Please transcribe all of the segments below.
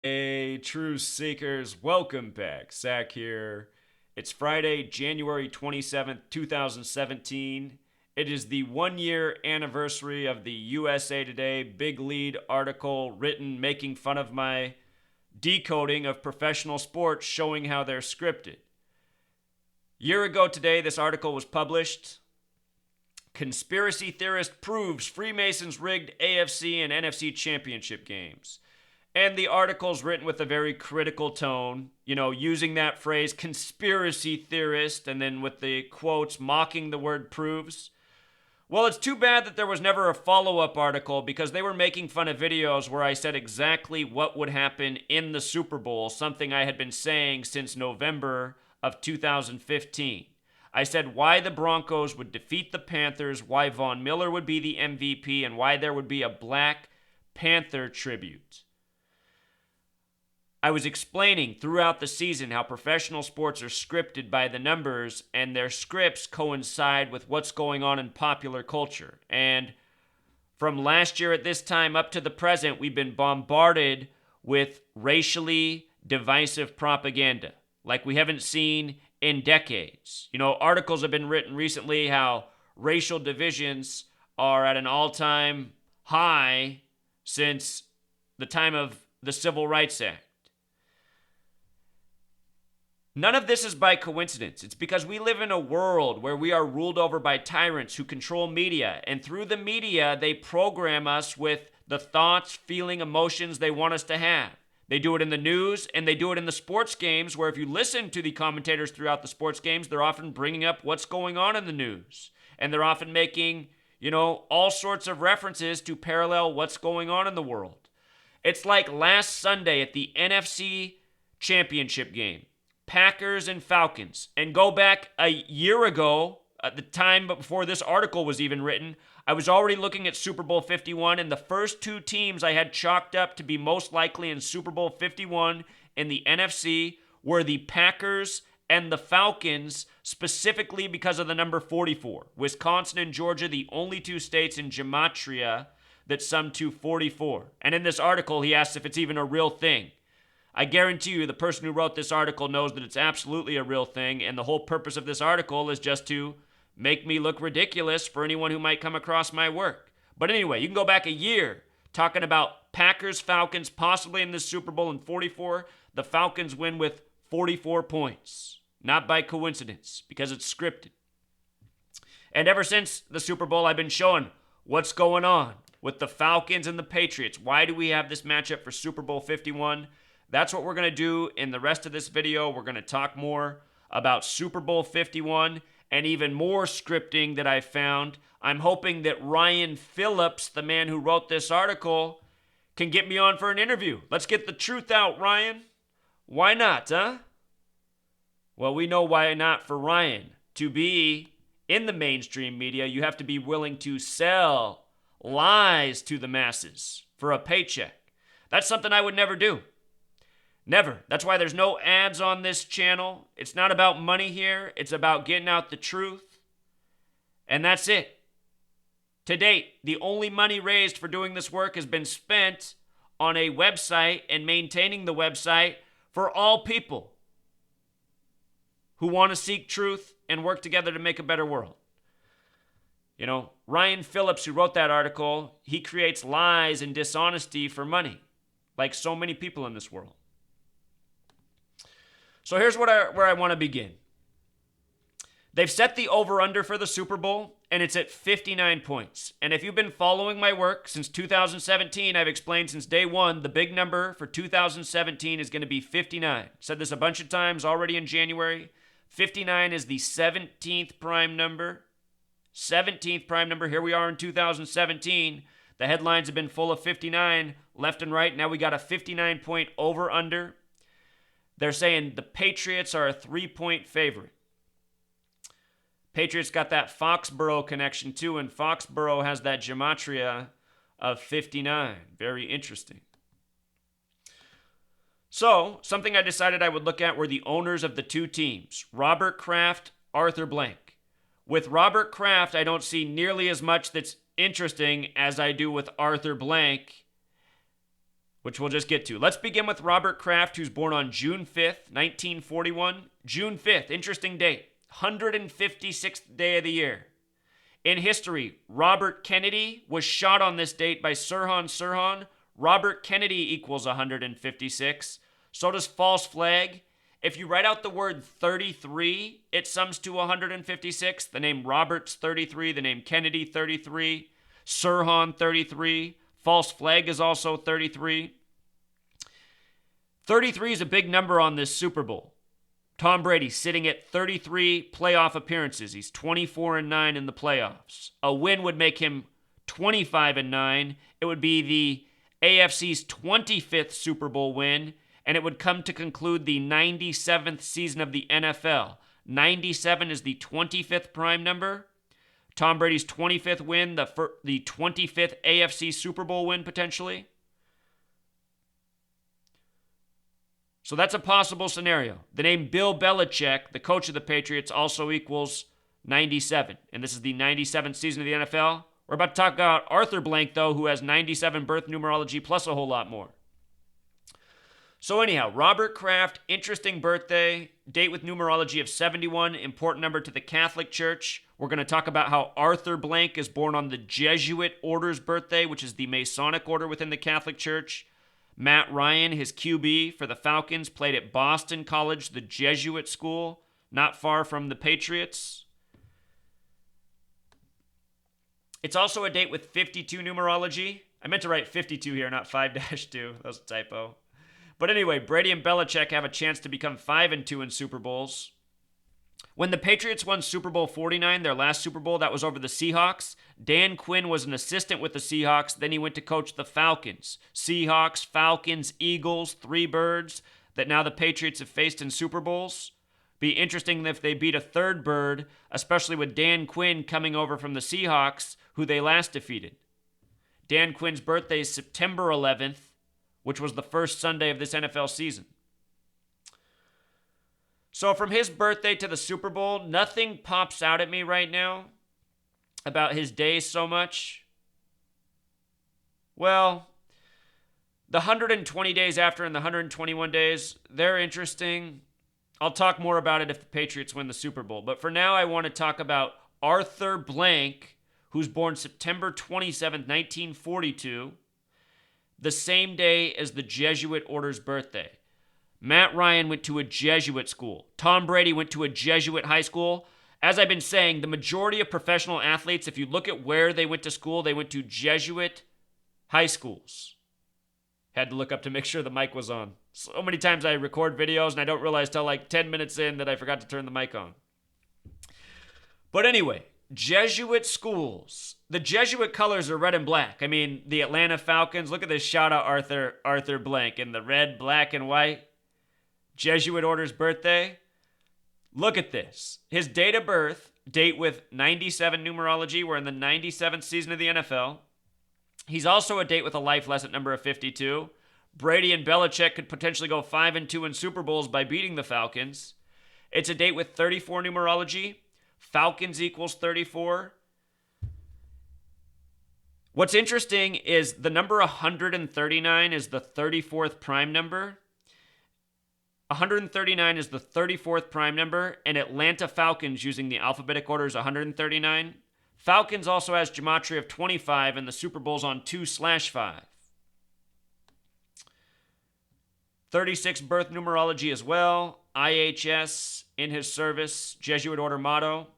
Hey, truth seekers, welcome back. Zach here. It's Friday, January 27th, 2017. It is the 1 year anniversary of the USA Today Big Lead article written making fun of my decoding of professional sports, showing how they're scripted. Year ago today, this article was published. Conspiracy theorist proves Freemasons rigged AFC and NFC championship games. And the article's written with a very critical tone, using that phrase conspiracy theorist and then with the quotes mocking the word proves. Well, it's too bad that there was never a follow-up article because they were making fun of videos where I said exactly what would happen in the Super Bowl, something I had been saying since November of 2015. I said why the Broncos would defeat the Panthers, why Von Miller would be the MVP, and why there would be a Black Panther tribute. I was explaining throughout the season how professional sports are scripted by the numbers, and their scripts coincide with what's going on in popular culture. And from last year at this time up to the present, we've been bombarded with racially divisive propaganda like we haven't seen in decades. Articles have been written recently how racial divisions are at an all-time high since the time of the Civil Rights Act. None of this is by coincidence. It's because we live in a world where we are ruled over by tyrants who control media. And through the media, they program us with the thoughts, feeling, emotions they want us to have. They do it in the news and they do it in the sports games, where if you listen to the commentators throughout the sports games, they're often bringing up what's going on in the news. And they're often making, all sorts of references to parallel what's going on in the world. It's like last Sunday at the NFC Championship game. Packers and Falcons. And go back a year ago, at the time before this article was even written, I was already looking at Super Bowl 51, and the first two teams I had chalked up to be most likely in Super Bowl 51 in the NFC were the Packers and the Falcons, specifically because of the number 44. Wisconsin and Georgia, the only two states in gematria that sum to 44. And in this article, he asks if it's even a real thing. I guarantee you the person who wrote this article knows that it's absolutely a real thing, and the whole purpose of this article is just to make me look ridiculous for anyone who might come across my work. But anyway, you can go back a year talking about Packers, Falcons, possibly in this Super Bowl in 44. The Falcons win with 44 points. Not by coincidence, because it's scripted. And ever since the Super Bowl, I've been showing what's going on with the Falcons and the Patriots. Why do we have this matchup for Super Bowl 51? That's what we're going to do in the rest of this video. We're going to talk more about Super Bowl 51 and even more scripting that I found. I'm hoping that Ryan Phillips, the man who wrote this article, can get me on for an interview. Let's get the truth out, Ryan. Why not, huh? Well, we know why not for Ryan. To be in the mainstream media, you have to be willing to sell lies to the masses for a paycheck. That's something I would never do. Never. That's why there's no ads on this channel. It's not about money here. It's about getting out the truth. And that's it. To date, the only money raised for doing this work has been spent on a website and maintaining the website for all people who want to seek truth and work together to make a better world. Ryan Phillips, who wrote that article, he creates lies and dishonesty for money, like so many people in this world. So here's where I want to begin. They've set the over-under for the Super Bowl, and it's at 59 points. And if you've been following my work since 2017, I've explained since day one, the big number for 2017 is going to be 59. Said this a bunch of times already in January. 59 is the 17th prime number. 17th prime number. Here we are in 2017. The headlines have been full of 59 left and right. Now we got a 59-point over-under. They're saying the Patriots are a 3-point favorite. Patriots got that Foxborough connection too, and Foxborough has that gematria of 59. Very interesting. So, something I decided I would look at were the owners of the two teams, Robert Kraft, Arthur Blank. With Robert Kraft, I don't see nearly as much that's interesting as I do with Arthur Blank. which we'll just get to. Let's begin with Robert Kraft, who's born on June 5th, 1941. June 5th, interesting date, 156th day of the year. In history, Robert Kennedy was shot on this date by Sirhan Sirhan. Robert Kennedy equals 156. So does false flag. If you write out the word 33, it sums to 156. The name Robert's 33, the name Kennedy 33, Sirhan 33, false flag is also 33. 33 is a big number on this Super Bowl. Tom Brady sitting at 33 playoff appearances. He's 24-9 in the playoffs. A win would make him 25-9. It would be the AFC's 25th Super Bowl win, and it would come to conclude the 97th season of the NFL. 97 is the 25th prime number. Tom Brady's 25th win, the 25th AFC Super Bowl win potentially. So that's a possible scenario. The name Bill Belichick, the coach of the Patriots, also equals 97. And this is the 97th season of the NFL. We're about to talk about Arthur Blank, though, who has 97 birth numerology plus a whole lot more. So anyhow, Robert Kraft, interesting birthday, date with numerology of 71, important number to the Catholic Church. We're going to talk about how Arthur Blank is born on the Jesuit order's birthday, which is the Masonic order within the Catholic Church. Matt Ryan, his QB for the Falcons, played at Boston College, the Jesuit school, not far from the Patriots. It's also a date with 52 numerology. I meant to write 52 here, not 5-2. That was a typo. But anyway, Brady and Belichick have a chance to become 5-2 in Super Bowls. When the Patriots won Super Bowl 49, their last Super Bowl, that was over the Seahawks. Dan Quinn was an assistant with the Seahawks. Then he went to coach the Falcons. Seahawks, Falcons, Eagles, three birds that now the Patriots have faced in Super Bowls. Be interesting if they beat a third bird, especially with Dan Quinn coming over from the Seahawks, who they last defeated. Dan Quinn's birthday is September 11th, which was the first Sunday of this NFL season. So from his birthday to the Super Bowl, nothing pops out at me right now about his days so much. Well, the 120 days after and the 121 days, they're interesting. I'll talk more about it if the Patriots win the Super Bowl. But for now, I want to talk about Arthur Blank, who's born September 27th, 1942, the same day as the Jesuit order's birthday. Matt Ryan went to a Jesuit school. Tom Brady went to a Jesuit high school. As I've been saying, the majority of professional athletes, if you look at where they went to school, they went to Jesuit high schools. Had to look up to make sure the mic was on. So many times I record videos and I don't realize till like 10 minutes in that I forgot to turn the mic on. But anyway, Jesuit schools. The Jesuit colors are red and black. I mean, the Atlanta Falcons, look at this shout out Arthur Blank in the red, black, and white. Jesuit order's birthday. Look at this. His date of birth, date with 97 numerology. We're in the 97th season of the NFL. He's also a date with a life lesson number of 52. Brady and Belichick could potentially go 5-2 in Super Bowls by beating the Falcons. It's a date with 34 numerology. Falcons equals 34. What's interesting is the number 139 is the 34th prime number. 139 is the 34th prime number, and Atlanta Falcons, using the alphabetic order, is 139. Falcons also has gematria of 25, and the Super Bowl's on 2/5. 36 birth numerology as well. IHS in his service, Jesuit order motto.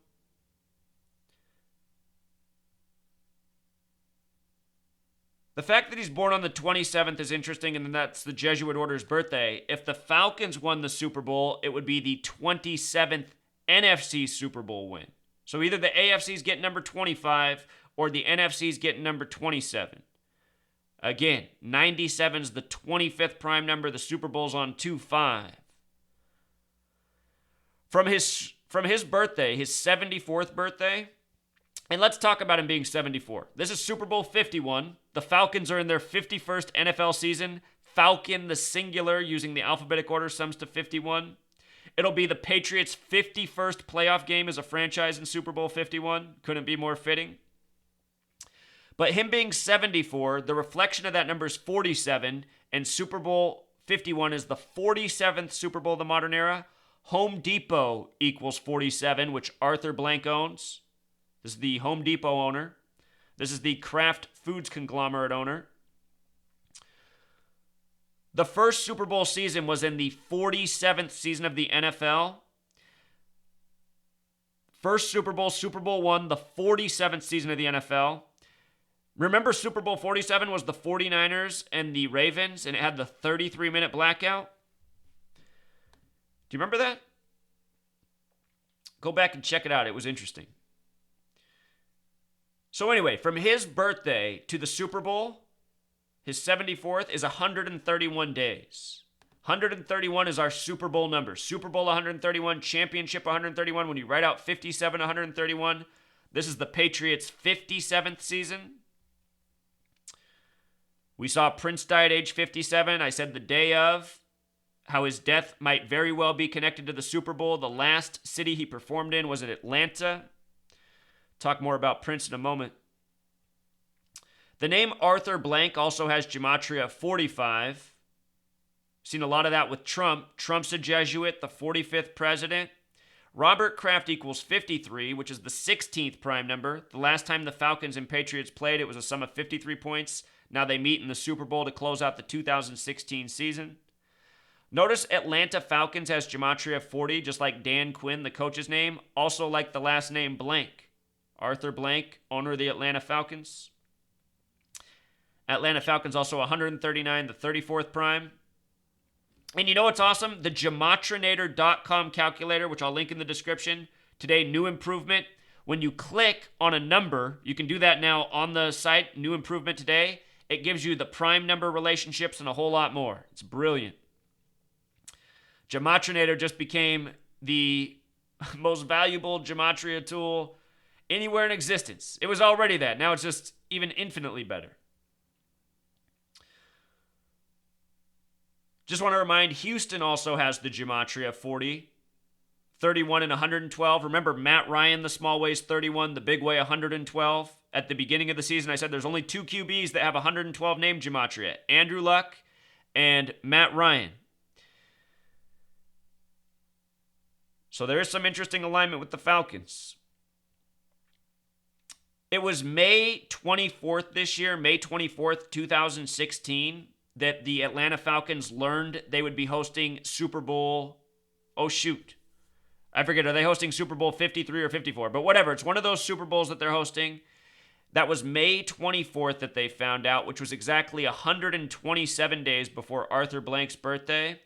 The fact that he's born on the 27th is interesting, and that's the Jesuit order's birthday. If the Falcons won the Super Bowl, it would be the 27th NFC Super Bowl win. So either the AFC's getting number 25 or the NFC's getting number 27. Again, 97 is the 25th prime number. The Super Bowl's on 2/5. From his birthday, his 74th birthday, and let's talk about him being 74. This is Super Bowl 51. The Falcons are in their 51st NFL season. Falcon, the singular, using the alphabetic order, sums to 51. It'll be the Patriots' 51st playoff game as a franchise in Super Bowl 51. Couldn't be more fitting. But him being 74, the reflection of that number is 47, and Super Bowl 51 is the 47th Super Bowl of the modern era. Home Depot equals 47, which Arthur Blank owns. This is the Home Depot owner. This is the Kraft Foods conglomerate owner. The first Super Bowl season was in the 47th season of the NFL. First Super Bowl one, the 47th season of the NFL. Remember Super Bowl 47 was the 49ers and the Ravens, and it had the 33-minute blackout? Do you remember that? Go back and check it out. It was interesting. So anyway, from his birthday to the Super Bowl, his 74th is 131 days. 131 is our Super Bowl number. Super Bowl 131, championship 131. When you write out 57, 131, this is the Patriots' 57th season. We saw Prince die at age 57. I said the day of, how his death might very well be connected to the Super Bowl. The last city he performed in was in Atlanta. Talk more about Prince in a moment. The name Arthur Blank also has gematria 45. Seen a lot of that with Trump. Trump's a Jesuit, the 45th president. Robert Kraft equals 53, which is the 16th prime number. The last time the Falcons and Patriots played, it was a sum of 53 points. Now they meet in the Super Bowl to close out the 2016 season. Notice Atlanta Falcons has gematria 40, just like Dan Quinn, the coach's name. Also like the last name Blank. Arthur Blank, owner of the Atlanta Falcons. Atlanta Falcons also 139, the 34th prime. And you know what's awesome? The gematrinator.com calculator, which I'll link in the description. Today, new improvement. When you click on a number, you can do that now on the site, new improvement today. It gives you the prime number relationships and a whole lot more. It's brilliant. Gematrinator just became the most valuable gematria tool anywhere in existence. It was already that. Now it's just even infinitely better. Just want to remind, Houston also has the gematria 40. 31 and 112. Remember, Matt Ryan, the small weighs 31, the big weigh 112. At the beginning of the season, I said there's only two QBs that have 112 name gematria. Andrew Luck and Matt Ryan. So there is some interesting alignment with the Falcons. It was May 24th this year, May 24th, 2016, that the Atlanta Falcons learned they would be hosting Super Bowl, I forget, are they hosting Super Bowl 53 or 54? But whatever, it's one of those Super Bowls that they're hosting. That was May 24th that they found out, which was exactly 127 days before Arthur Blank's birthday.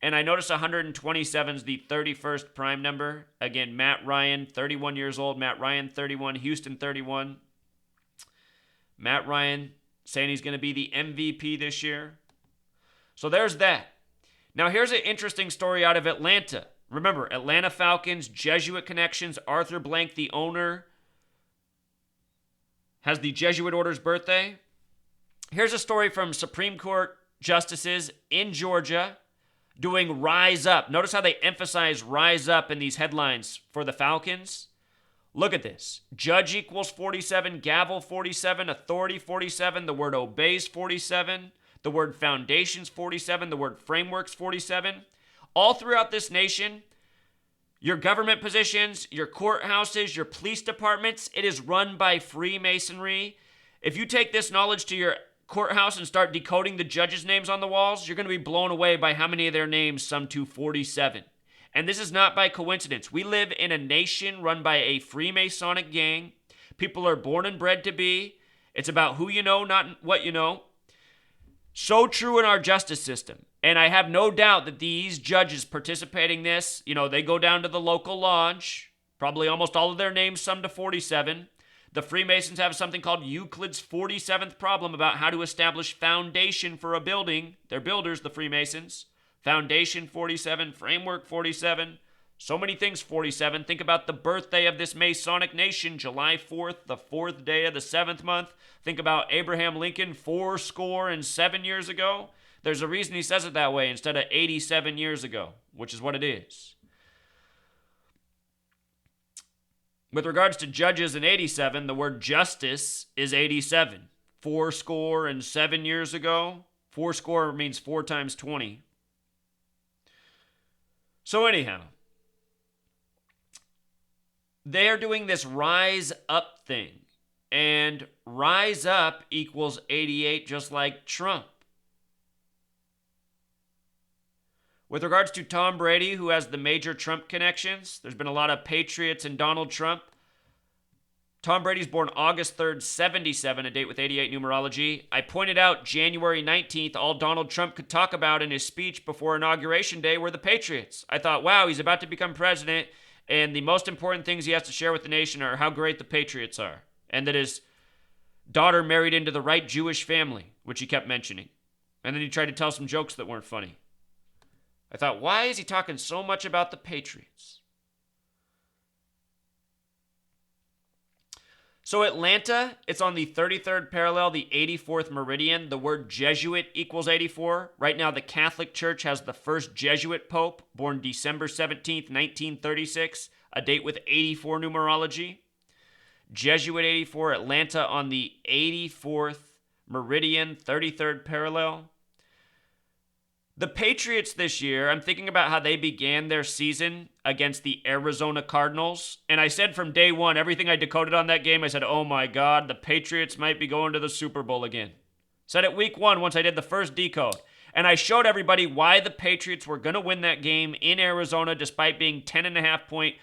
And I noticed 127 is the 31st prime number. Again, Matt Ryan, 31 years old. Matt Ryan, 31. Houston, 31. Matt Ryan saying he's going to be the MVP this year. So there's that. Now here's an interesting story out of Atlanta. Remember, Atlanta Falcons, Jesuit connections. Arthur Blank, the owner, has the Jesuit order's birthday. Here's a story from Supreme Court justices in Georgia doing Rise Up. Notice how they emphasize Rise Up in these headlines for the Falcons. Look at this. Judge equals 47, gavel 47, authority 47, the word obeys 47, the word foundations 47, the word frameworks 47. All throughout this nation, your government positions, your courthouses, your police departments, it is run by Freemasonry. If you take this knowledge to your courthouse and start decoding the judges' names on the walls, you're going to be blown away by how many of their names sum to 47. And this is not by coincidence. We live in a nation run by a Freemasonic gang. People are born and bred to be. It's about who you know, not what you know. So true in our justice system. And I have no doubt that these judges participating in this, they go down to the local lodge. Probably almost all of their names sum to 47. The Freemasons have something called Euclid's 47th problem about how to establish foundation for a building. They're builders, the Freemasons. Foundation 47, framework 47. So many things 47. Think about the birthday of this Masonic nation, July 4th, the 4th day of the 7th month. Think about Abraham Lincoln 77 years ago. There's a reason he says it that way instead of 87 years ago, which is what it is. With regards to judges in 87, the word justice is 87. 87 years ago. 80 means 4 times 20. So anyhow, they're doing this rise up thing. And rise up equals 88, just like Trump. With regards to Tom Brady, who has the major Trump connections, there's been a lot of Patriots and Donald Trump. Tom Brady's born August 3rd, 77, a date with 88 numerology. I pointed out January 19th, all Donald Trump could talk about in his speech before Inauguration Day were the Patriots. I thought, wow, he's about to become president, and the most important things he has to share with the nation are how great the Patriots are, and that his daughter married into the right Jewish family, which he kept mentioning. And then he tried to tell some jokes that weren't funny. I thought, why is he talking so much about the Patriots? So Atlanta, it's on the 33rd parallel, the 84th meridian. The word Jesuit equals 84. Right now, the Catholic Church has the first Jesuit pope, born December 17th, 1936, a date with 84 numerology. Jesuit 84, Atlanta on the 84th meridian, 33rd parallel. The Patriots this year, I'm thinking about how they began their season against the Arizona Cardinals. And I said from day one, everything I decoded on that game, I said, oh my God, the Patriots might be going to the Super Bowl again. Said it week one once I did the first decode. And I showed everybody why the Patriots were going to win that game in Arizona despite being 10.5-point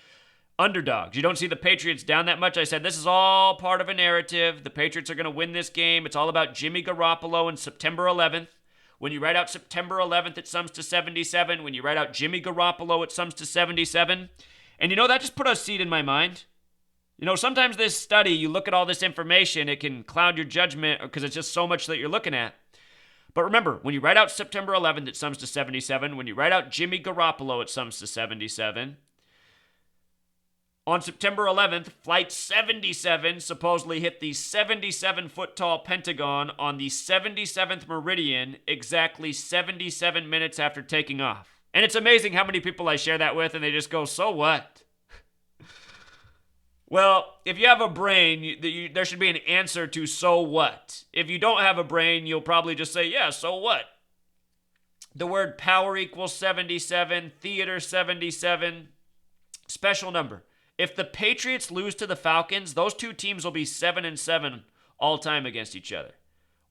underdogs. You don't see the Patriots down that much. I said, this is all part of a narrative. The Patriots are going to win this game. It's all about Jimmy Garoppolo and September 11th. When you write out September 11th, it sums to 77. When you write out Jimmy Garoppolo, it sums to 77. And that just put a seed in my mind. Sometimes this study, you look at all this information, it can cloud your judgment because it's just so much that you're looking at. But remember, when you write out September 11th, it sums to 77. When you write out Jimmy Garoppolo, it sums to 77. On September 11th, Flight 77 supposedly hit the 77-foot-tall Pentagon on the 77th meridian exactly 77 minutes after taking off. And it's amazing how many people I share that with, and they just go, so what? Well, if you have a brain, there should be an answer to so what. If you don't have a brain, you'll probably just say, yeah, so what? The word power equals 77, theater 77, special number. If the Patriots lose to the Falcons, those two teams will be 7-7 all time against each other.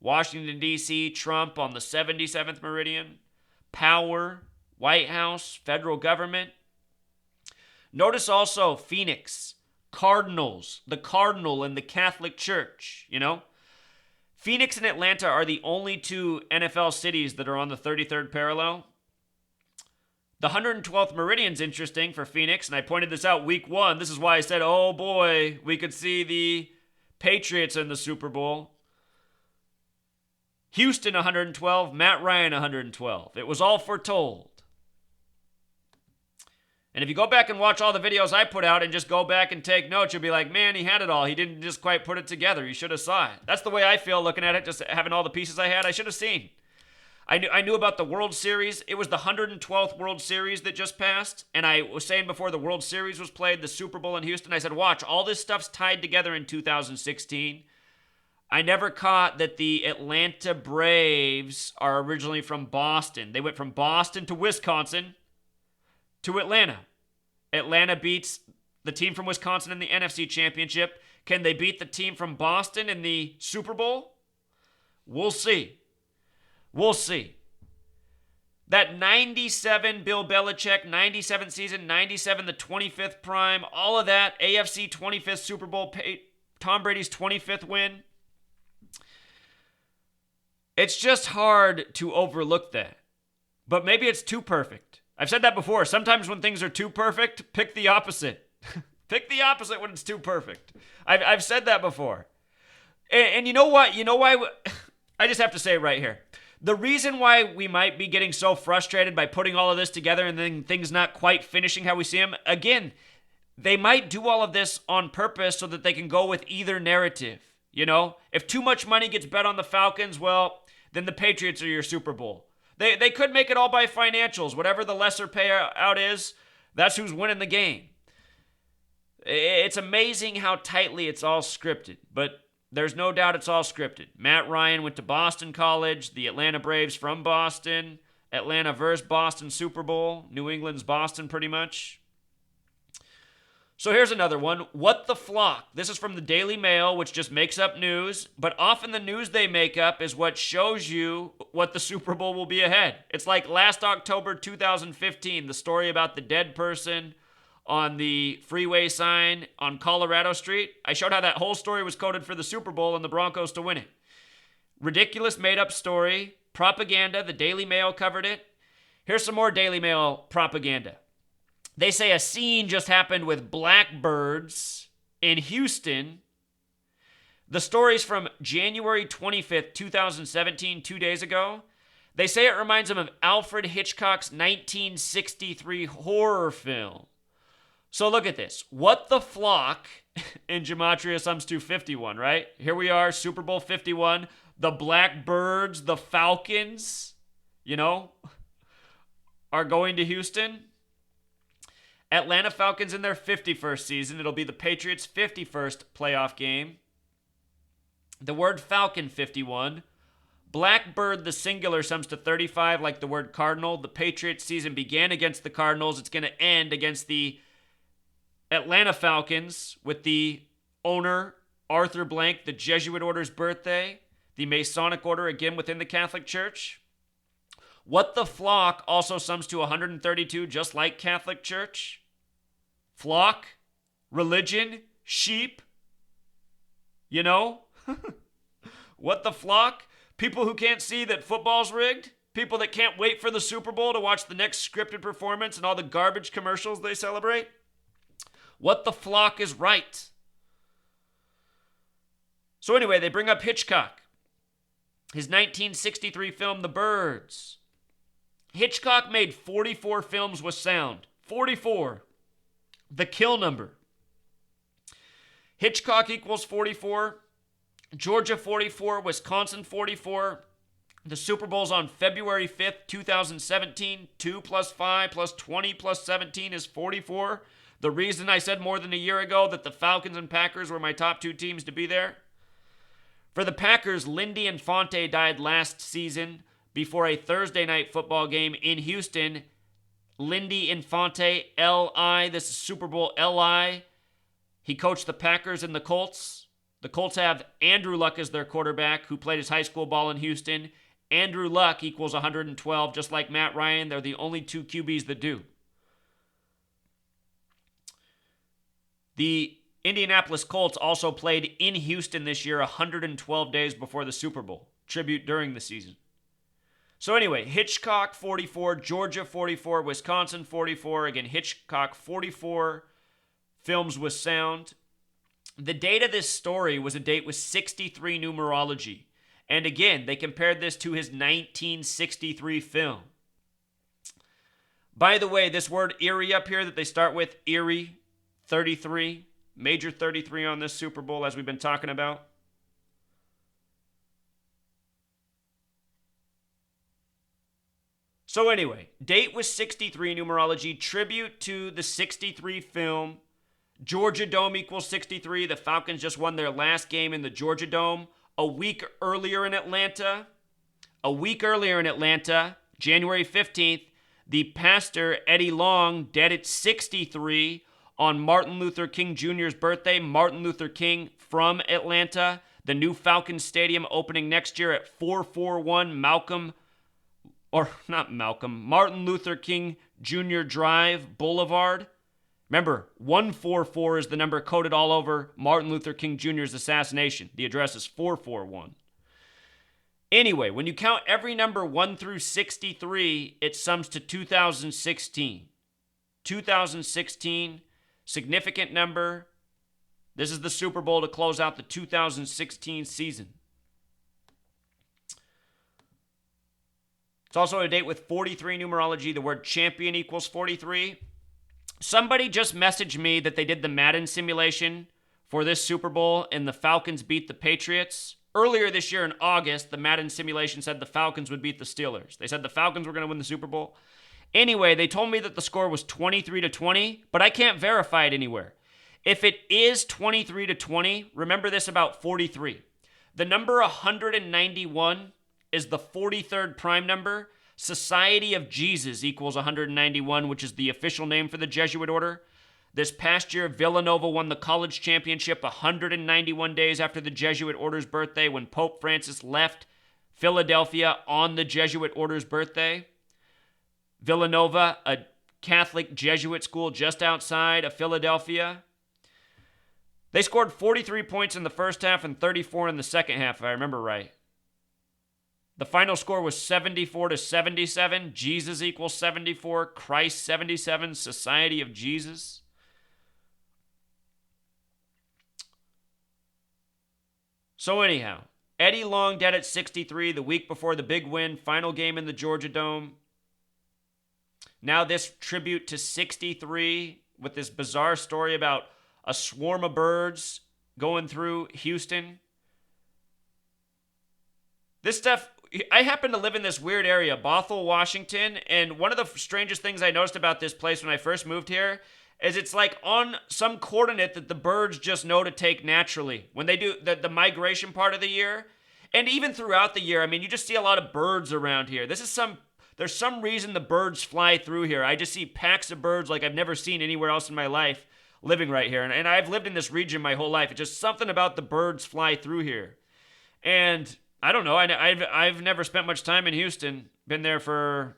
Washington, D.C., Trump on the 77th meridian. Power, White House, federal government. Notice also Phoenix, Cardinals, the Cardinal in the Catholic Church, Phoenix and Atlanta are the only two NFL cities that are on the 33rd parallel. The 112th meridian's interesting for Phoenix, and I pointed this out week one. This is why I said, oh boy, we could see the Patriots in the Super Bowl. Houston 112, Matt Ryan 112. It was all foretold. And if you go back and watch all the videos I put out and just go back and take notes, you'll be like, man, he had it all. He didn't just quite put it together. He should have saw it. That's the way I feel looking at it, just having all the pieces I had. I should have seen. I knew about the World Series. It was the 112th World Series that just passed. And I was saying before the World Series was played, the Super Bowl in Houston, I said, watch, all this stuff's tied together in 2016. I never caught that the Atlanta Braves are originally from Boston. They went from Boston to Wisconsin to Atlanta. Atlanta beats the team from Wisconsin in the NFC Championship. Can they beat the team from Boston in the Super Bowl? We'll see. We'll see. That 97 Bill Belichick, 97 season, 97 the 25th prime, all of that, AFC 25th Super Bowl, Tom Brady's 25th win. It's just hard to overlook that. But maybe it's too perfect. I've said that before. Sometimes when things are too perfect, pick the opposite. Pick the opposite when it's too perfect. I've said that before. And you know what? You know why? I just have to say it right here. The reason why we might be getting so frustrated by putting all of this together and then things not quite finishing how we see them, again, they might do all of this on purpose so that they can go with either narrative. If too much money gets bet on the Falcons, well, then the Patriots are your Super Bowl. They could make it all by financials. Whatever the lesser payout is, that's who's winning the game. It's amazing how tightly it's all scripted, but there's no doubt it's all scripted. Matt Ryan went to Boston College, the Atlanta Braves from Boston, Atlanta versus Boston Super Bowl, New England's Boston pretty much. So here's another one. What the Flock? This is from the Daily Mail, which just makes up news, but often the news they make up is what shows you what the Super Bowl will be ahead. It's like last October 2015, the story about the dead person on the freeway sign on Colorado Street. I showed how that whole story was coded for the Super Bowl and the Broncos to win it. Ridiculous made-up story. Propaganda. The Daily Mail covered it. Here's some more Daily Mail propaganda. They say a scene just happened with blackbirds in Houston. The story's from January 25th, 2017, 2 days ago. They say it reminds them of Alfred Hitchcock's 1963 horror film. So look at this. What the Flock, in Gematria sums to 51, right? Here we are, Super Bowl 51. The Blackbirds, the Falcons, are going to Houston. Atlanta Falcons in their 51st season. It'll be the Patriots' 51st playoff game. The word Falcon, 51. Blackbird, the singular, sums to 35, like the word Cardinal. The Patriots season began against the Cardinals. It's going to end against the Atlanta Falcons with the owner, Arthur Blank the Jesuit order's birthday. The Masonic order, again, within the Catholic Church. What the Flock also sums to 132, just like Catholic Church. Flock, religion, sheep. What the Flock? People who can't see that football's rigged. People that can't wait for the Super Bowl to watch the next scripted performance and all the garbage commercials they celebrate. What the Flock is right. So anyway, they bring up Hitchcock. His 1963 film, The Birds. Hitchcock made 44 films with sound. 44. The kill number. Hitchcock equals 44. Georgia 44. Wisconsin 44. The Super Bowl's on February 5th, 2017. 2 plus 5 plus 20 plus 17 is 44. The reason I said more than a year ago that the Falcons and Packers were my top two teams to be there. For the Packers, Lindy Infante died last season before a Thursday night football game in Houston. Lindy Infante, L.I. This is Super Bowl L.I. He coached the Packers and the Colts. The Colts have Andrew Luck as their quarterback, who played his high school ball in Houston. Andrew Luck equals 112, just like Matt Ryan. They're the only two QBs that do. The Indianapolis Colts also played in Houston this year 112 days before the Super Bowl. Tribute during the season. So anyway, Hitchcock 44, Georgia 44, Wisconsin 44. Again, Hitchcock 44 films with sound. The date of this story was a date with 63 numerology. And again, they compared this to his 1963 film. By the way, this word Erie up here that they start with, Erie, 33, major 33 on this Super Bowl, as we've been talking about. So anyway, date was 63 numerology, tribute to the 63 film. Georgia Dome equals 63. The Falcons just won their last game in the Georgia Dome. A week earlier in Atlanta, January 15th, the pastor, Eddie Long, dead at 63 on Martin Luther King Jr.'s birthday. Martin Luther King from Atlanta. The new Falcons Stadium opening next year at 441 Martin Luther King Jr. Drive Boulevard. Remember, 144 is the number coded all over Martin Luther King Jr.'s assassination. The address is 441. Anyway, when you count every number 1 through 63, it sums to 2016. 2016, significant number. This is the Super Bowl to close out the 2016 season. It's also a date with 43 numerology. The word champion equals 43. Somebody just messaged me that they did the Madden simulation for this Super Bowl and the Falcons beat the Patriots. Earlier this year in August, the Madden simulation said the Falcons would beat the Steelers. They said the Falcons were going to win the Super Bowl. Anyway, they told me that the score was 23-20, but I can't verify it anywhere. If it is 23-20, remember this about 43. The number 191 is the 43rd prime number. Society of Jesus equals 191, which is the official name for the Jesuit order. This past year, Villanova won the college championship 191 days after the Jesuit order's birthday when Pope Francis left Philadelphia on the Jesuit order's birthday. Villanova, a Catholic Jesuit school just outside of Philadelphia. They scored 43 points in the first half and 34 in the second half, if I remember right. The final score was 74-77. Jesus equals 74. Christ 77. Society of Jesus. So anyhow, Eddie Long dead at 63 the week before the big win. Final game in the Georgia Dome. Now this tribute to 63 with this bizarre story about a swarm of birds going through Houston. This stuff, I happen to live in this weird area, Bothell, Washington, and one of the strangest things I noticed about this place when I first moved here is it's like on some coordinate that the birds just know to take naturally. When they do the migration part of the year, and even throughout the year, I mean, you just see a lot of birds around here. There's some reason the birds fly through here. I just see packs of birds like I've never seen anywhere else in my life living right here. And I've lived in this region my whole life. It's just something about the birds fly through here. And I don't know. I've never spent much time in Houston. Been there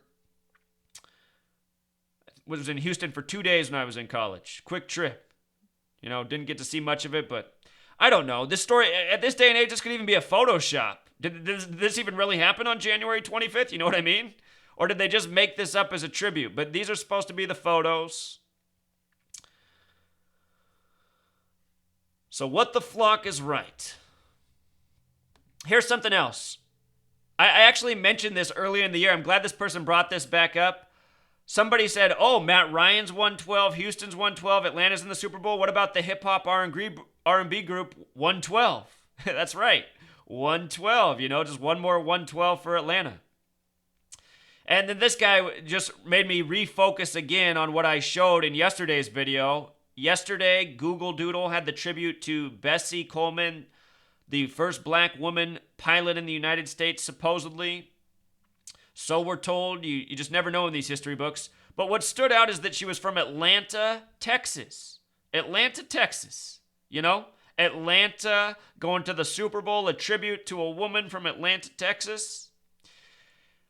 was in Houston for 2 days when I was in college. Quick trip. Didn't get to see much of it, but I don't know. This story, at this day and age, this could even be a Photoshop. Did this even really happen on January 25th? You know what I mean? Or did they just make this up as a tribute? But these are supposed to be the photos. So what the flock is right. Here's something else. I actually mentioned this earlier in the year. I'm glad this person brought this back up. Somebody said, oh, Matt Ryan's 112, Houston's 112, Atlanta's in the Super Bowl. What about the hip-hop R&B group 112? That's right, 112, just one more 112 for Atlanta. And then this guy just made me refocus again on what I showed in yesterday's video. Yesterday, Google Doodle had the tribute to Bessie Coleman, the first black woman pilot in the United States, supposedly. So we're told. You just never know in these history books. But what stood out is that she was from Atlanta, Texas. Atlanta, Texas. Atlanta going to the Super Bowl, a tribute to a woman from Atlanta, Texas.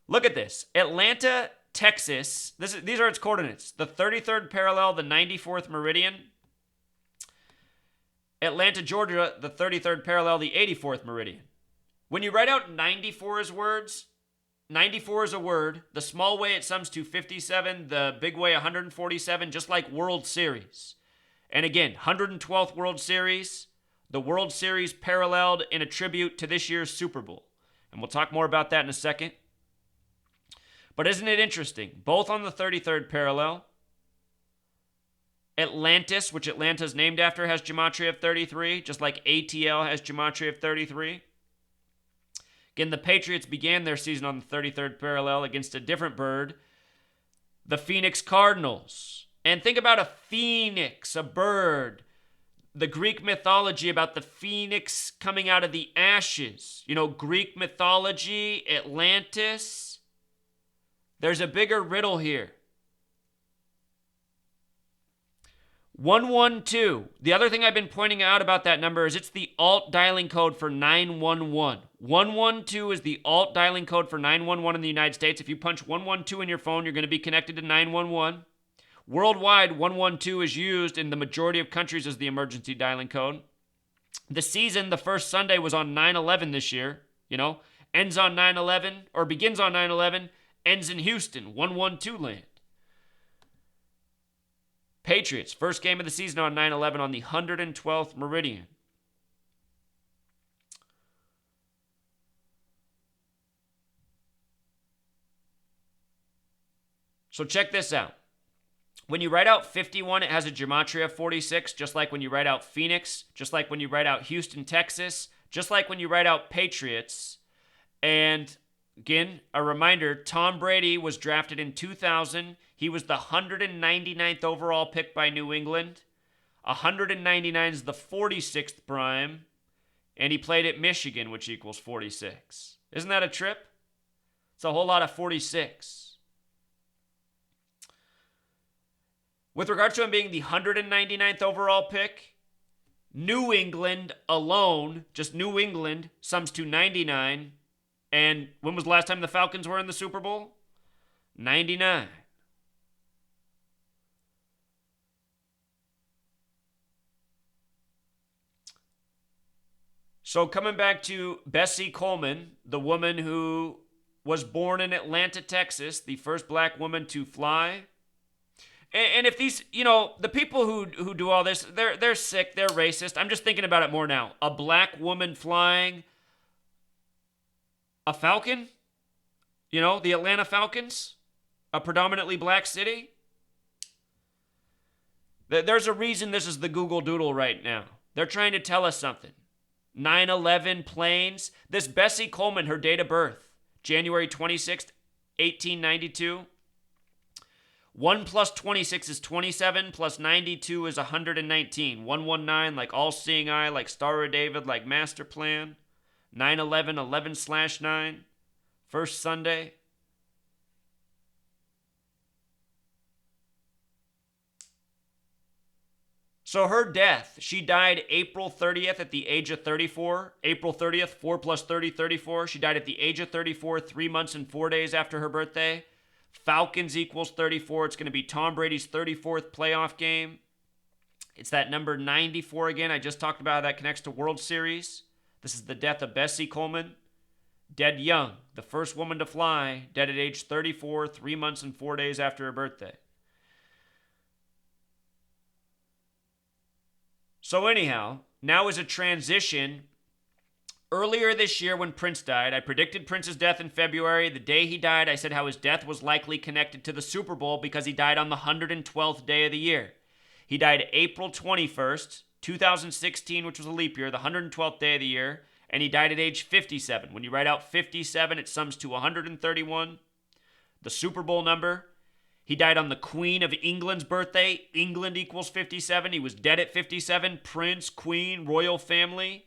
Look at this. Atlanta, Texas. These are its coordinates. The 33rd parallel, the 94th meridian. Atlanta, Georgia, the 33rd parallel, the 84th meridian. When you write out 94 as words, 94 is a word. The small way it sums to 57, the big way 147, just like World Series. And again, 112th World Series, the World Series paralleled in a tribute to this year's Super Bowl. And we'll talk more about that in a second. But isn't it interesting? Both on the 33rd parallel, Atlantis, which Atlanta is named after, has gematria of 33, just like ATL has gematria of 33. Again, the Patriots began their season on the 33rd parallel against a different bird, the Phoenix Cardinals. And think about a phoenix, a bird. The Greek mythology about the phoenix coming out of the ashes. Greek mythology, Atlantis. There's a bigger riddle here. 112. The other thing I've been pointing out about that number is it's the alt dialing code for 911. 112 is the alt dialing code for 911 in the United States. If you punch 112 in your phone, you're going to be connected to 911. Worldwide, 112 is used in the majority of countries as the emergency dialing code. The season, the first Sunday, was on 9/11 this year. Ends on 9/11, or begins on 9/11, ends in Houston, 112 land. Patriots, first game of the season on 9/11 on the 112th meridian. So check this out. When you write out 51, it has a gematria of 46, just like when you write out Phoenix, just like when you write out Houston, Texas, just like when you write out Patriots. And again, a reminder, Tom Brady was drafted in 2000. He was the 199th overall pick by New England. 199 is the 46th prime. And he played at Michigan, which equals 46. Isn't that a trip? It's a whole lot of 46. With regard to him being the 199th overall pick, New England alone, just New England, sums to 99. And when was the last time the Falcons were in the Super Bowl? 99. So coming back to Bessie Coleman, the woman who was born in Atlanta, Texas, the first black woman to fly. And if these, the people who do all this, they're sick, they're racist. I'm just thinking about it more now. A black woman flying a Falcon? The Atlanta Falcons? A predominantly black city? There's a reason this is the Google Doodle right now. They're trying to tell us something. 9/11 planes. This Bessie Coleman, her date of birth, January 26th, 1892. 1 plus 26 is 27, plus 92 is 119. 119, like all-seeing eye, like Star of David, like master plan. 9/11, 11/9. First Sunday. So her death, she died April 30th at the age of 34. April 30th, 4 plus 30, 34. She died at the age of 34, 3 months and 4 days after her birthday. Falcons equals 34. It's going to be Tom Brady's 34th playoff game. It's that number 94 again. I just talked about how that connects to World Series. This is the death of Bessie Coleman. Dead young. The first woman to fly. Dead at age 34, 3 months and 4 days after her birthday. So anyhow, now is a transition. Earlier this year when Prince died, I predicted Prince's death in February. The day he died, I said how his death was likely connected to the Super Bowl because he died on the 112th day of the year. He died April 21st, 2016, which was a leap year, the 112th day of the year, and he died at age 57. When you write out 57, it sums to 131. The Super Bowl number. He died on the Queen of England's birthday. England equals 57. He was dead at 57. Prince, Queen, royal family.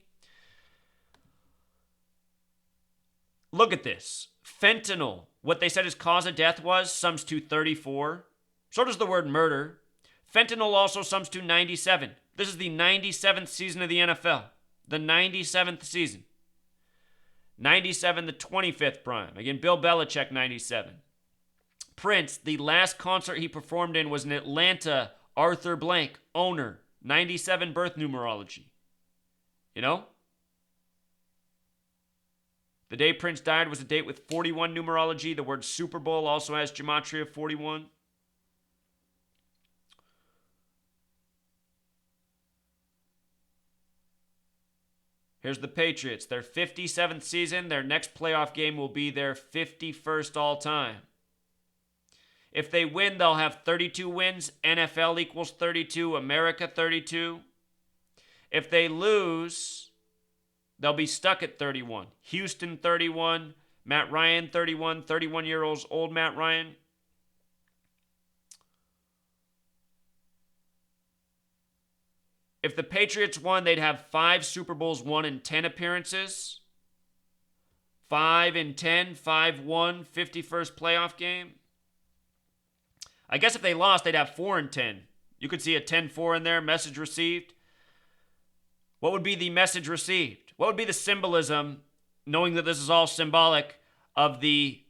Look at this. Fentanyl, what they said his cause of death was, sums to 34. So does the word murder. Fentanyl also sums to 97. This is the 97th season of the NFL. The 97th season. 97, the 25th prime. Again, Bill Belichick, 97. Prince, the last concert he performed in was in Atlanta. Arthur Blank, owner. 97 birth numerology. The day Prince died was a date with 41 numerology. The word Super Bowl also has gematria of 41. Here's the Patriots. Their 57th season. Their next playoff game will be their 51st all time. If they win, they'll have 32 wins. NFL equals 32. America 32. If they lose, they'll be stuck at 31. Houston 31. Matt Ryan 31. 31-year-old Matt Ryan. If the Patriots won, they'd have 5 Super Bowls won in 10 appearances. 5 in 10, 5-1, 51st playoff game. I guess if they lost, they'd have 4 in 10. You could see a 10-4 in there, message received. What would be the message received? What would be the symbolism, knowing that this is all symbolic, of the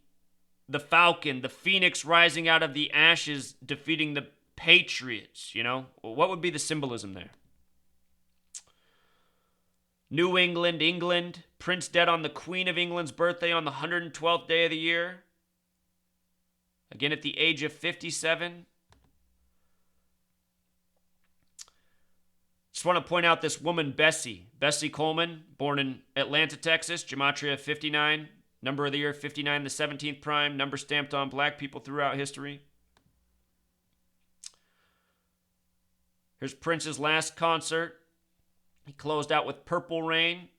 Falcon, the Phoenix rising out of the ashes, defeating the Patriots, What would be the symbolism there? New England, England. Prince dead on the Queen of England's birthday on the 112th day of the year. Again, at the age of 57. Just want to point out this woman, Bessie Coleman, born in Atlanta, Texas, gematria of 59, number of the year 59, the 17th prime, number stamped on black people throughout history. Here's Prince's last concert. He closed out with Purple Rain.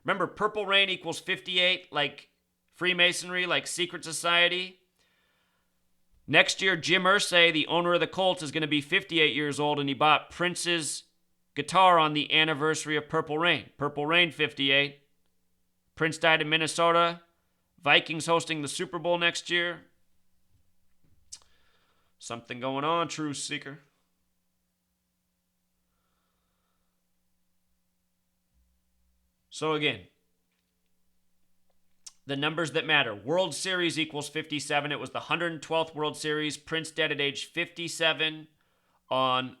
Remember, Purple Rain equals 58, like Freemasonry, like secret society. Next year, Jim Irsay, the owner of the Colts, is going to be 58 years old, and he bought Prince's guitar on the anniversary of Purple Rain. Purple Rain 58. Prince died in Minnesota. Vikings hosting the Super Bowl next year. Something going on, Truth Seeker. So again, the numbers that matter. World Series equals 57. It was the 112th World Series. Prince dead at age 57 on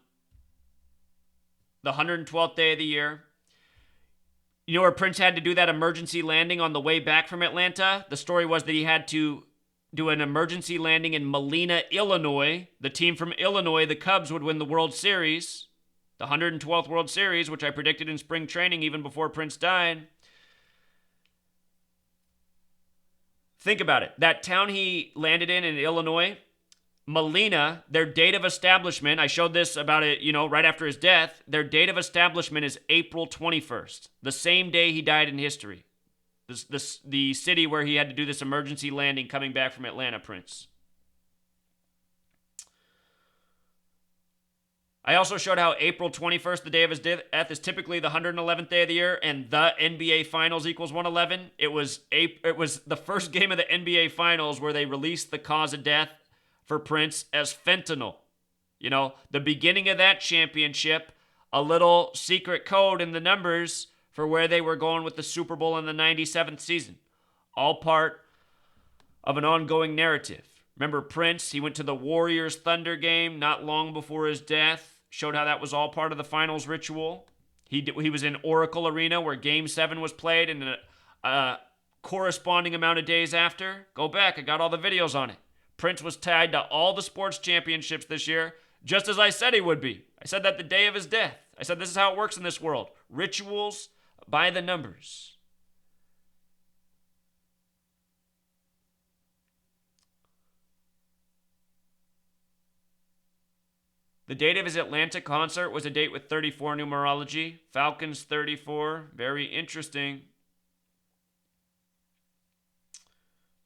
the 112th day of the year. You know where Prince had to do that emergency landing on the way back from Atlanta? The story was that he had to do an emergency landing in Molina, Illinois. The team from Illinois, the Cubs, would win the World Series. The 112th World Series, which I predicted in spring training even before Prince died. Think about it. That town he landed in Illinois, Molina, their date of establishment, I showed this about it, right after his death, their date of establishment is April 21st, the same day he died in history. The city where he had to do this emergency landing coming back from Atlanta, Prince. I also showed how April 21st, the day of his death, is typically the 111th day of the year, and the NBA Finals equals 111. It was the first game of the NBA Finals where they released the cause of death for Prince as fentanyl. The beginning of that championship, a little secret code in the numbers for where they were going with the Super Bowl in the 97th season. All part of an ongoing narrative. Remember Prince, he went to the Warriors-Thunder game not long before his death. Showed how that was all part of the finals ritual. He was in Oracle Arena where Game 7 was played and a corresponding amount of days after. Go back, I got all the videos on it. Prince was tied to all the sports championships this year, just as I said he would be. I said that the day of his death. I said this is how it works in this world. Rituals by the numbers. The date of his Atlanta concert was a date with 34 numerology. Falcons 34. Very interesting.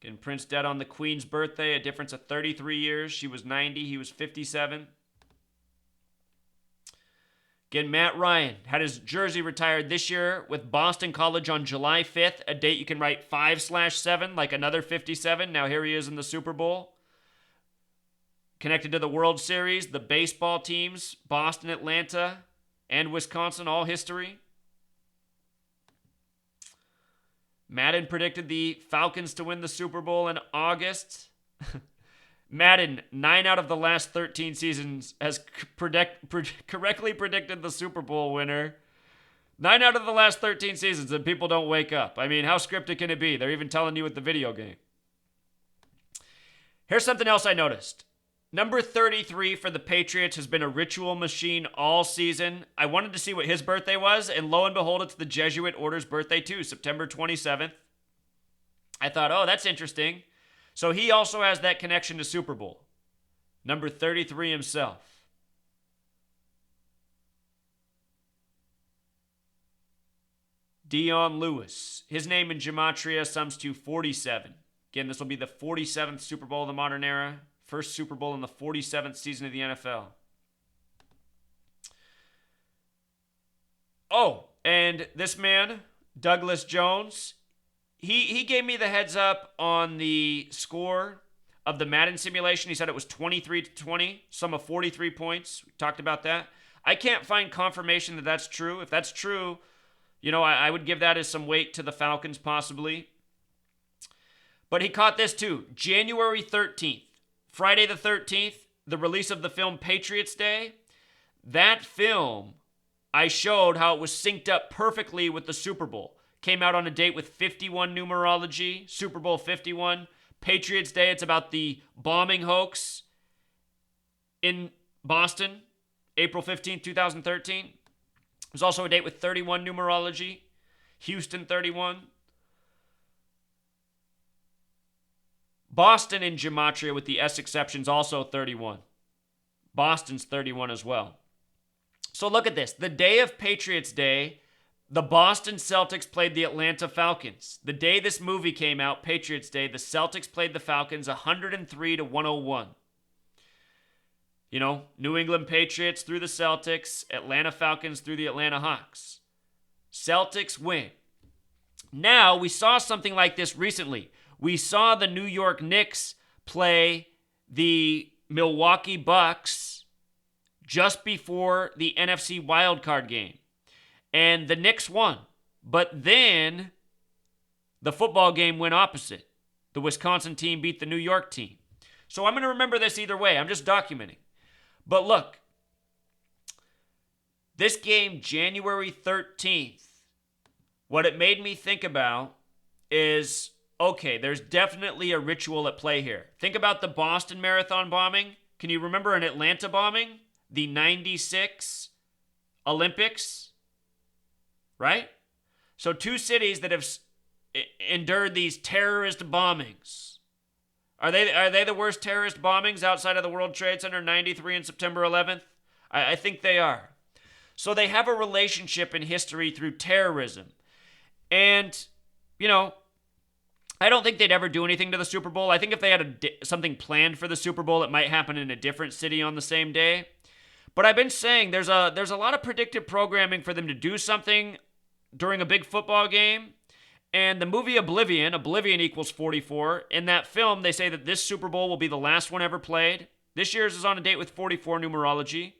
Again, Prince dead on the Queen's birthday, a difference of 33 years. She was 90, he was 57. Again, Matt Ryan had his jersey retired this year with Boston College on July 5th, a date you can write 5/7, like another 57. Now here he is in the Super Bowl. Connected to the World Series, the baseball teams, Boston, Atlanta, and Wisconsin, all history. Madden predicted the Falcons to win the Super Bowl in August. Madden, 9 out of the last 13 seasons, has correctly predicted the Super Bowl winner. 9 out of the last 13 seasons, and people don't wake up. I mean, how scripted can it be? They're even telling you with the video game. Here's something else I noticed. Number 33 for the Patriots has been a ritual machine all season. I wanted to see what his birthday was, and lo and behold, it's the Jesuit Order's birthday too, September 27th. I thought, oh, that's interesting. So he also has that connection to Super Bowl. Number 33 himself. Dion Lewis. His name in gematria sums to 47. Again, this will be the 47th Super Bowl of the modern era. First Super Bowl in the 47th season of the NFL. Oh, and this man, Douglas Jones, he gave me the heads up on the score of the Madden simulation. He said it was 23-20, sum of 43 points. We talked about that. I can't find confirmation that that's true. If that's true, I would give that as some weight to the Falcons possibly. But he caught this too. January 13th. Friday the 13th, the release of the film Patriots Day. That film, I showed how it was synced up perfectly with the Super Bowl. Came out on a date with 51 numerology, Super Bowl 51. Patriots Day, it's about the bombing hoax in Boston, April 15th, 2013. It was also a date with 31 numerology, Houston 31. Boston in gematria with the S exceptions also 31. Boston's 31 as well. So look at this. The day of Patriots Day, the Boston Celtics played the Atlanta Falcons. The day this movie came out, Patriots Day, the Celtics played the Falcons 103-101. New England Patriots through the Celtics, Atlanta Falcons through the Atlanta Hawks. Celtics win. Now, we saw something like this recently. We saw the New York Knicks play the Milwaukee Bucks just before the NFC wildcard game. And the Knicks won. But then the football game went opposite. The Wisconsin team beat the New York team. So I'm going to remember this either way. I'm just documenting. But look, this game, January 13th, what it made me think about is, okay, there's definitely a ritual at play here. Think about the Boston Marathon bombing. Can you remember an Atlanta bombing? The 96 Olympics, right? So two cities that have endured these terrorist bombings. Are they the worst terrorist bombings outside of the World Trade Center 93 and September 11th? I think they are. So they have a relationship in history through terrorism. And, I don't think they'd ever do anything to the Super Bowl. I think if they had something planned for the Super Bowl, it might happen in a different city on the same day. But I've been saying there's a lot of predictive programming for them to do something during a big football game. And the movie Oblivion equals 44. In that film, they say that this Super Bowl will be the last one ever played. This year's is on a date with 44 numerology.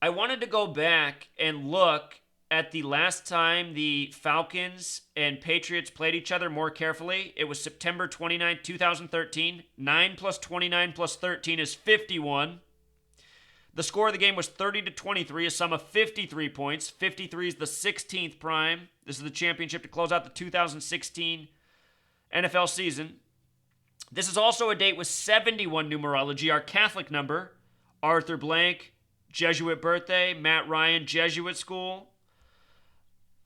I wanted to go back and look at the last time the Falcons and Patriots played each other more carefully. It was September 29, 2013. 9 plus 29 plus 13 is 51. The score of the game was 30-23, a sum of 53 points. 53 is the 16th prime. This is the championship to close out the 2016 NFL season. This is also a date with 71 numerology, our Catholic number. Arthur Blank, Jesuit birthday. Matt Ryan, Jesuit school.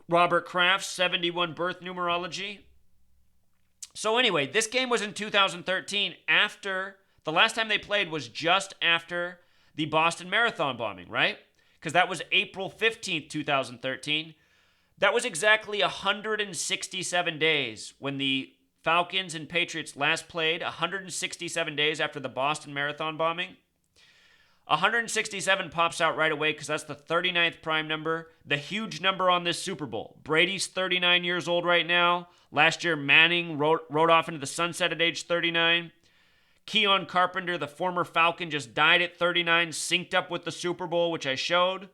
Robert Kraft, 71 birth numerology. So anyway, this game was in 2013 after, the last time they played was just after the Boston Marathon bombing, right? Because that was April 15th, 2013. That was exactly 167 days when the Falcons and Patriots last played, 167 days after the Boston Marathon bombing. 167 pops out right away because that's the 39th prime number, the huge number on this Super Bowl. Brady's 39 years old right now. Last year, Manning rode off into the sunset at age 39. Keon Carpenter, the former Falcon, just died at 39, synced up with the Super Bowl, which I showed.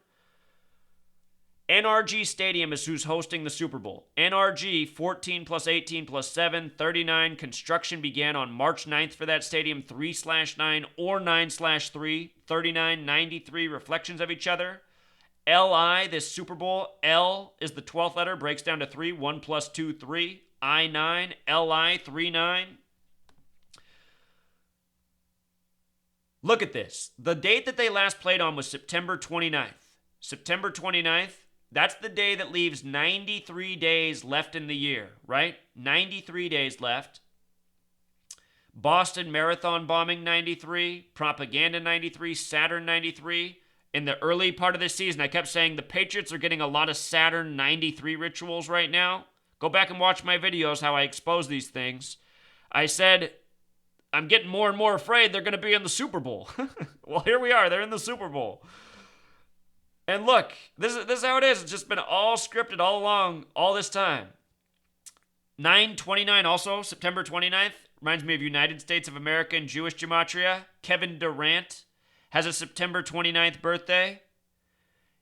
NRG Stadium is who's hosting the Super Bowl. NRG, 14 plus 18 plus 7, 39. Construction began on March 9th for that stadium, 3/9 or 9/3. 39, 93 reflections of each other. LI, this Super Bowl, L is the 12th letter, breaks down to 3. 1 plus 2, 3. I9, LI, 39. Look at this. The date that they last played on was September 29th. September 29th, that's the day that leaves 93 days left in the year, right? 93 days left. Boston Marathon bombing 93, propaganda 93, Saturn 93. In the early part of this season, I kept saying the Patriots are getting a lot of Saturn 93 rituals right now. Go back and watch my videos how I expose these things. I said, I'm getting more and more afraid they're going to be in the Super Bowl. Well, here we are. They're in the Super Bowl. And look, this is how it is. It's just been all scripted all along, all this time. 9/29 also, September 29th. Reminds me of United States of America and Jewish gematria. Kevin Durant has a September 29th birthday.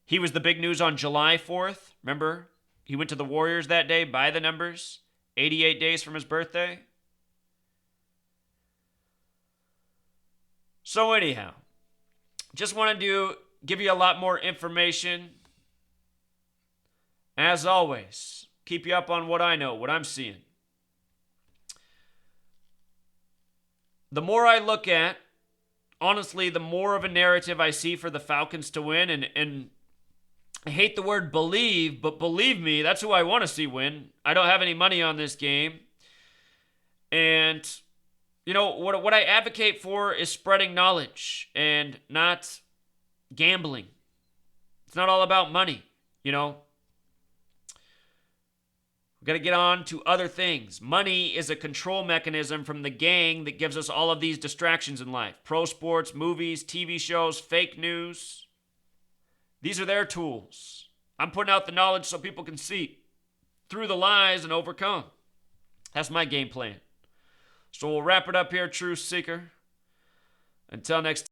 He was the big news on July 4th. Remember? He went to the Warriors that day by the numbers. 88 days from his birthday. So anyhow, just wanted to give you a lot more information. As always, keep you up on what I know, what I'm seeing. The more I look at, honestly, the more of a narrative I see for the Falcons to win. And I hate the word believe, but believe me, that's who I want to see win. I don't have any money on this game. And what I advocate for is spreading knowledge and not gambling. It's not all about money, We got to get on to other things. Money is a control mechanism from the gang that gives us all of these distractions in life. Pro sports, movies, TV shows, fake news. These are their tools. I'm putting out the knowledge so people can see through the lies and overcome. That's my game plan. So we'll wrap it up here, Truth Seeker. Until next time.